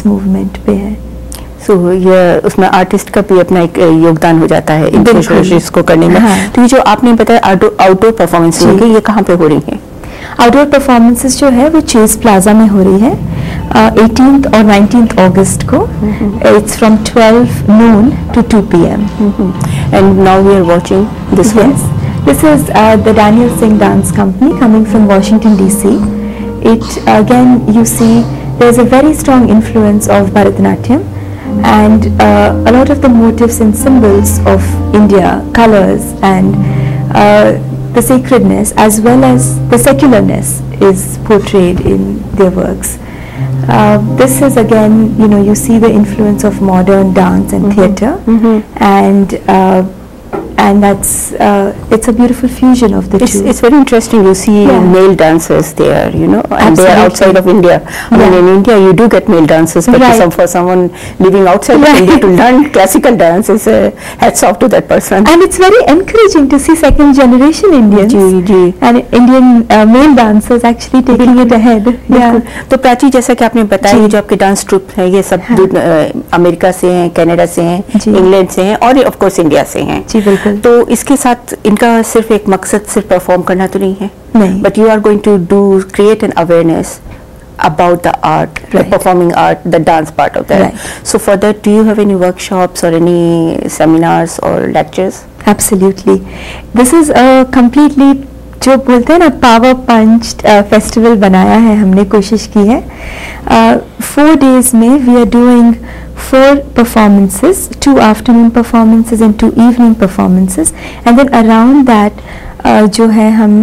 इस मूवमेंट पे है। सो ये उसमें आर्टिस्ट का भी अपना एक योगदान हो जाता है इन कोशिश को करने में। हाँ। तो ये जो आपने बताया आउटडोर परफॉर्मेंस होगी, ये कहाँ पे हो रही है? आउटडोर परफॉर्मेंसेस जो है वो चेज प्लाजा में हो रही है 18th और 19th अगस्त को। It's from 12 noon to 2 p.m. And now we are watching this one. Yes, this is the Daniel Singh Dance Company coming from Washington DC. It again, you see there's a very strong influence of Bharatanatyam, and a lot of the motifs and symbols of India, colors and the sacredness as well as the secularness is portrayed in their works. This is again, you see the influence of modern dance and theatre, and that's it's a beautiful fusion of the two. It's very interesting. You see male dancers there, and Absolutely. they are outside of India. I mean, in India you do get male dancers, but for someone living outside of India to learn classical dance is hats off to that person. And it's very encouraging to see second generation Indians and Indian male dancers actually taking it ahead. तो प्राची, जैसा कि आपने बताया, ये जो आपके dance troop है ये सब अमेरिका से हैं, कनाडा से हैं, इंग्लैंड से हैं और ऑफ कोर्स इंडिया से हैं। जी बिल्कुल। तो इसके साथ इनका सिर्फ एक मकसद सिर्फ परफॉर्म करना तो नहीं है, but you are going to do create an awareness about the art, the performing art, the dance part of that. So for that, do you have any workshops or any seminars or lectures? Absolutely. This is a completely, जो बोलते हैं ना, power पंच festival बनाया है हमने, कोशिश की है 4 days में we are doing 4 performances, 2 afternoon performances and 2 evening performances, and then around that जो है हम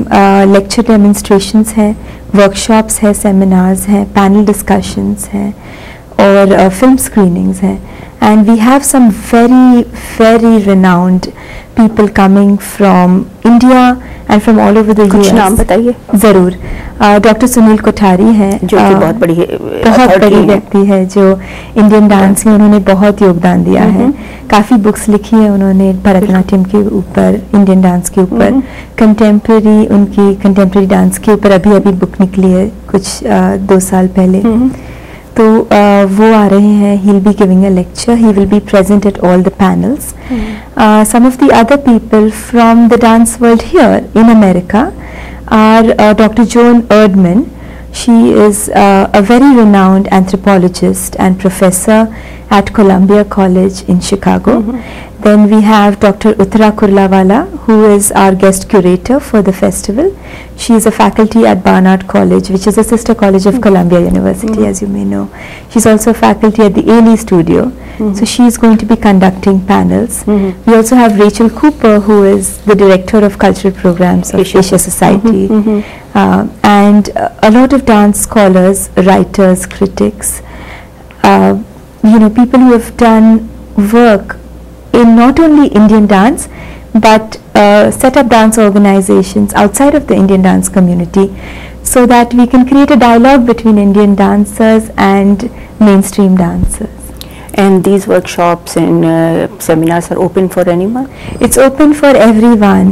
lecture demonstrations है, workshops है, seminars है, panel discussions है और film screenings है, and we have some very very renowned people coming from India and from all over the US. कुछ नाम बताइए। ज़रूर। डॉक्टर सुनील कोठारी है जो कि बहुत बड़ी व्यक्ति है, जो इंडियन डांस में उन्होंने बहुत योगदान दिया है। काफ़ी बुक्स लिखी है उन्होंने भरतनाट्यम के ऊपर, इंडियन डांस के ऊपर, उनकी कंटेम्प्रेरी डांस के ऊपर अभी बुक निकली है कुछ 2 साल पहले। तो वो आ रहे हैं, he'll be giving a lecture, he will be present at all the panels. Some of the other people from the dance world here in America are Dr. Joan Erdman. She is a very renowned anthropologist and professor at Columbia College in Chicago. Then we have Dr. Uttara Kurlawala, who is our guest curator for the festival. She is a faculty at Barnard College, which is a sister college of Columbia University, as you may know. She's also faculty at the Ailey Studio. So she is going to be conducting panels. We also have Rachel Cooper, who is the director of cultural programs of Asia Society. And a lot of dance scholars, writers, critics, people who have done work in not only Indian dance but set up dance organizations outside of the Indian dance community, so that we can create a dialogue between Indian dancers and mainstream dancers. And these workshops and seminars are open for anyone? It's open for everyone.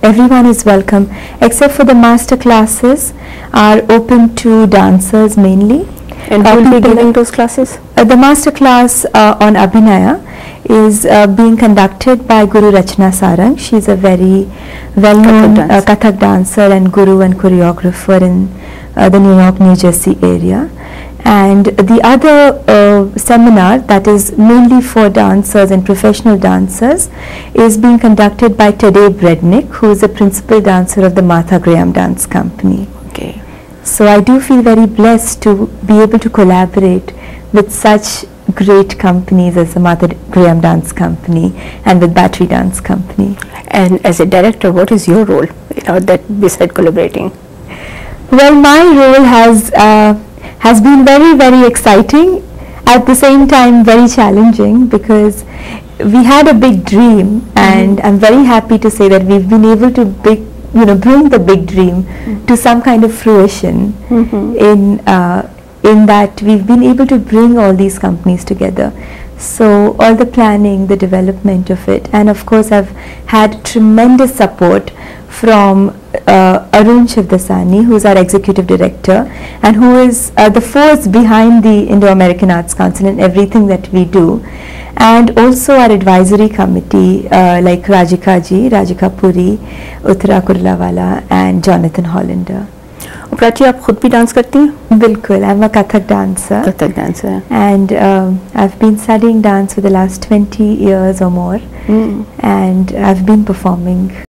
Everyone is welcome, except for the master classes are open to dancers mainly. And who will be giving those classes? The master class on Abhinaya is being conducted by Guru Rachna Sarang. She is a very well-known Kathak dancer and guru and choreographer in the New York, New Jersey area. And the other seminar that is mainly for dancers and professional dancers is being conducted by Tadej Brednik, who is the principal dancer of the Martha Graham Dance Company. Okay. So I do feel very blessed to be able to collaborate with such great companies as the Martha Graham Dance Company and with Battery Dance Company. And as a director, what is your role, that beside collaborating? Well, my role has been very, very exciting, at the same time very challenging, because we had a big dream, and I'm very happy to say that we've been able to bring the big dream to some kind of fruition in that we've been able to bring all these companies together. So all the planning, the development of it, and of course I've had tremendous support from Arun Shivdasani, who is our executive director and who is the force behind the Indo-American Arts Council and everything that we do. And also our advisory committee like Rajika ji, Rajika Puri, Uttara Kurlawala and Jonathan Hollander. Prachi, आप खुद भी dance करती हैं? बिल्कुल, I am a Kathak dancer. Kathak dancer. And I've been studying dance for the last 20 years or more, and I've been performing